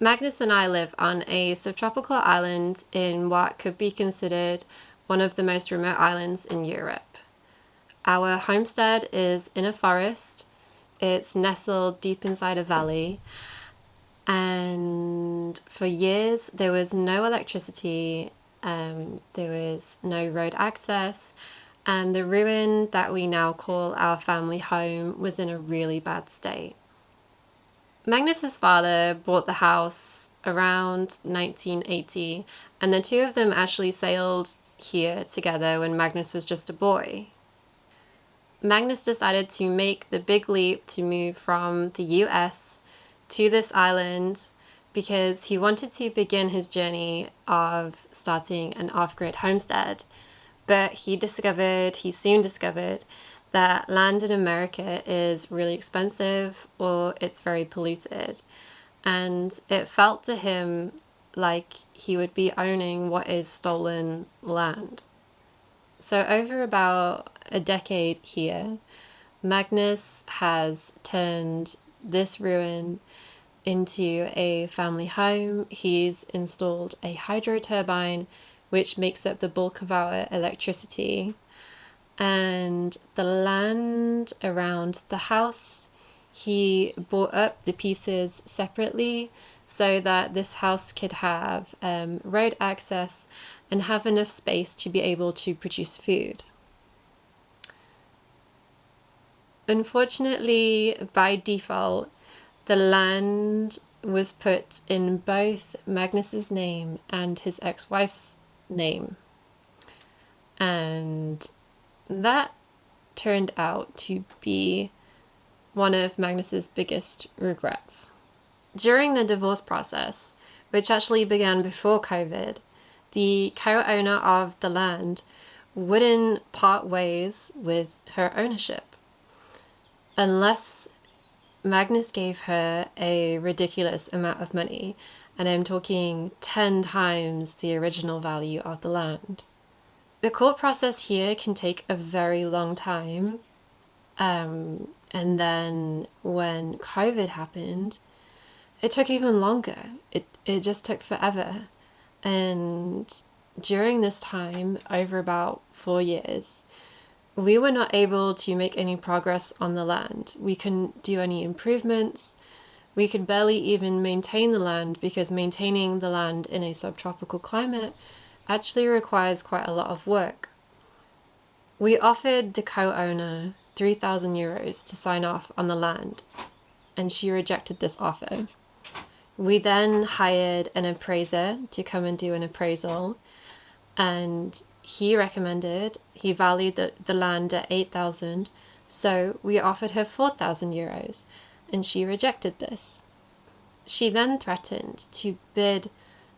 Magnus and I live on a subtropical island in what could be considered one of the most remote islands in Europe. Our homestead is in a forest. It's nestled deep inside a valley, and for years there was no electricity, there was no road access, and the ruin that we now call our family home was in a really bad state. Magnus's father bought the house around 1980, and the two of them actually sailed here together when Magnus was just a boy. Magnus decided to make the big leap to move from the US to this island because he wanted to begin his journey of starting an off-grid homestead, but he soon discovered that land in America is really expensive or it's very polluted, and it felt to him like he would be owning what is stolen land. So over about a decade here, Magnus has turned this ruin into a family home. He's installed a hydro turbine which makes up the bulk of our electricity. And the land around the house, he bought up the pieces separately so that this house could have road access and have enough space to be able to produce food. Unfortunately, by default, the land was put in both Magnus's name and his ex-wife's name. And that turned out to be one of Magnus's biggest regrets. During the divorce process, which actually began before COVID, the co-owner of the land wouldn't part ways with her ownership unless Magnus gave her a ridiculous amount of money, and I'm talking 10 times the original value of the land. The court process here can take a very long time, and then when COVID happened, it took even longer. It just took forever. And during this time, over about 4 years, we were not able to make any progress on the land. We couldn't do any improvements. We could barely even maintain the land because maintaining the land in a subtropical climate actually requires quite a lot of work. We offered the co-owner €3,000 to sign off on the land, and she rejected this offer. We then hired an appraiser to come and do an appraisal, and he valued the land at 8,000, so we offered her €4,000, and she rejected this. She then threatened to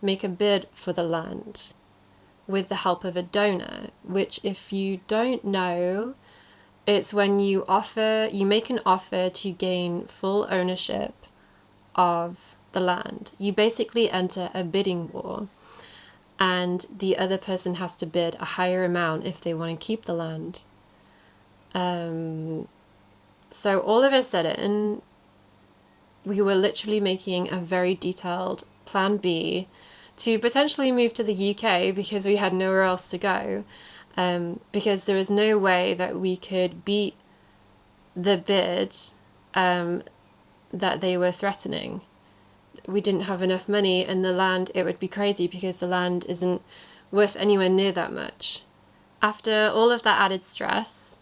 make a bid for the land with the help of a donor, which, if you don't know, it's when you make an offer to gain full ownership of the land. You basically enter a bidding war, and the other person has to bid a higher amount if they want to keep the land. So all of a sudden, we were literally making a very detailed plan B to potentially move to the UK because we had nowhere else to go, because there was no way that we could beat the bid that they were threatening. We didn't have enough money, and the land, it would be crazy because the land isn't worth anywhere near that much. After all of that added stress,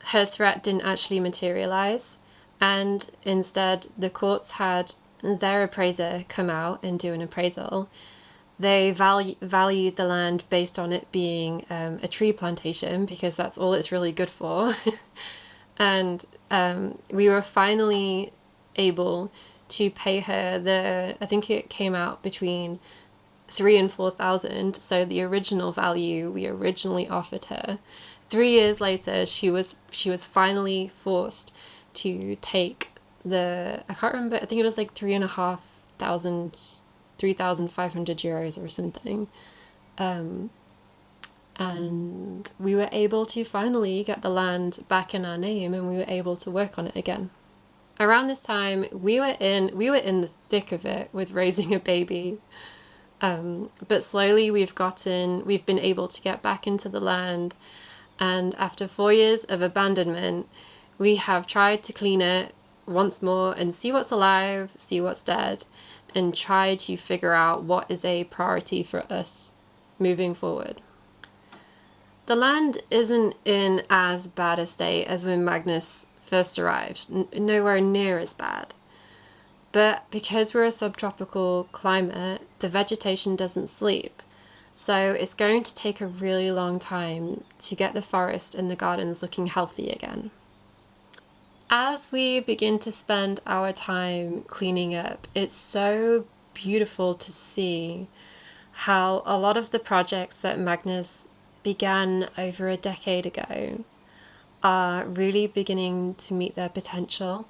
her threat didn't actually materialize, and instead the courts had their appraiser come out and do an appraisal. They valued the land based on it being a tree plantation, because that's all it's really good for. And we were finally able to pay her I think it came out between 3,000 and 4,000. So the original value we originally offered her. 3 years later, she was finally forced to take I can't remember, I think it was like 3,500, 3,500 euros or something. And we were able to finally get the land back in our name, and we were able to work on it again. Around this time, we were in the thick of it with raising a baby. But slowly we've been able to get back into the land, and after 4 years of abandonment, we have tried to clean it once more and see what's alive, see what's dead, and try to figure out what is a priority for us moving forward. The land isn't in as bad a state as when Magnus first arrived, nowhere near as bad. But because we're a subtropical climate, the vegetation doesn't sleep. So it's going to take a really long time to get the forest and the gardens looking healthy again. As we begin to spend our time cleaning up, it's so beautiful to see how a lot of the projects that Magnus began over a decade ago are really beginning to meet their potential.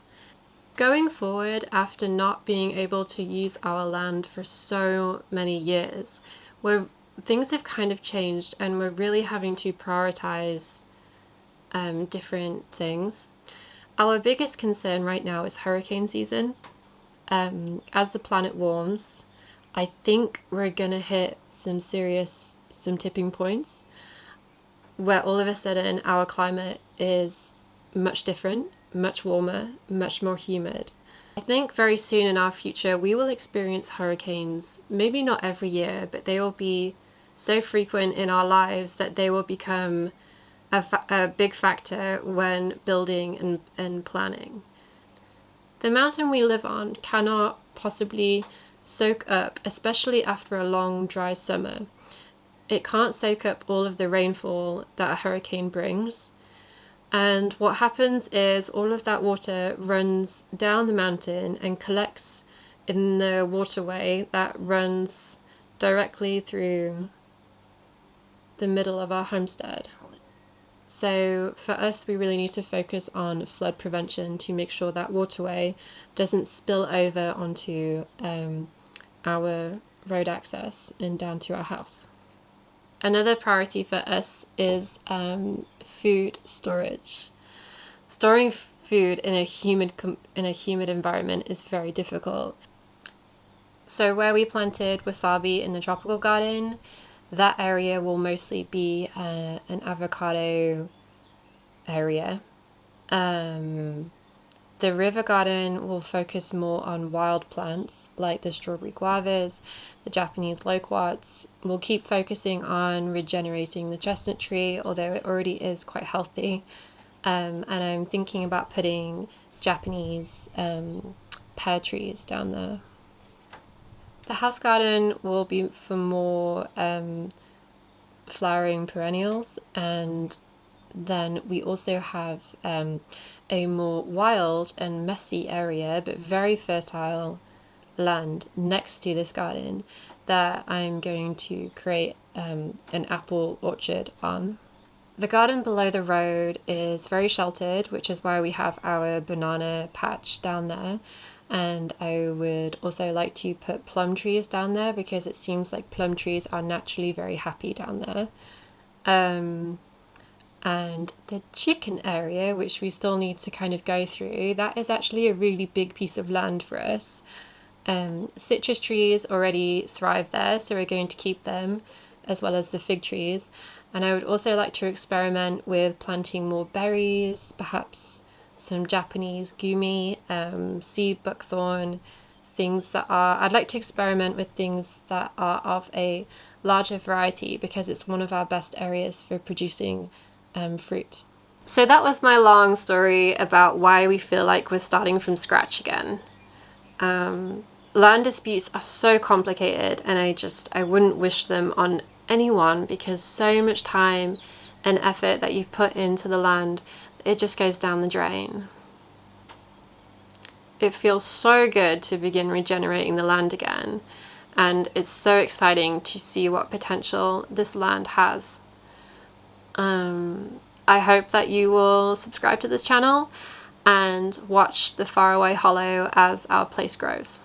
Going forward, after not being able to use our land for so many years, things have kind of changed, and we're really having to prioritize different things. Our biggest concern right now is hurricane season. As the planet warms, I think we're gonna hit some tipping points where all of a sudden our climate is much different, much warmer, much more humid. I think very soon in our future we will experience hurricanes, maybe not every year, but they will be so frequent in our lives that they will become a big factor when building and planning. The mountain we live on cannot possibly soak up, especially after a long dry summer. It can't soak up all of the rainfall that a hurricane brings. And what happens is all of that water runs down the mountain and collects in the waterway that runs directly through the middle of our homestead. So for us, we really need to focus on flood prevention to make sure that waterway doesn't spill over onto our road access and down to our house. Another priority for us is food storage. Storing food in a humid environment is very difficult. So where we planted wasabi in the tropical garden, that area will mostly be an avocado area. The river garden will focus more on wild plants like the strawberry guavas, the Japanese loquats. We'll keep focusing on regenerating the chestnut tree, although it already is quite healthy. And I'm thinking about putting Japanese pear trees down there. The house garden will be for more flowering perennials, and then we also have a more wild and messy area, but very fertile land next to this garden that I'm going to create an apple orchard on. The garden below the road is very sheltered, which is why we have our banana patch down there. And I would also like to put plum trees down there because it seems like plum trees are naturally very happy down there. And the chicken area, which we still need to kind of go through, that is actually a really big piece of land for us. Citrus trees already thrive there, so we're going to keep them, as well as the fig trees. And I would also like to experiment with planting more berries, perhaps some Japanese gumi, sea buckthorn, things that are, I'd like to experiment with things that are of a larger variety, because it's one of our best areas for producing fruit. So that was my long story about why we feel like we're starting from scratch again. Land disputes are so complicated, and I wouldn't wish them on anyone, because so much time and effort that you've put into the land, it just goes down the drain. It feels so good to begin regenerating the land again, and it's so exciting to see what potential this land has. I hope that you will subscribe to this channel and watch the Faraway Hollow as our place grows.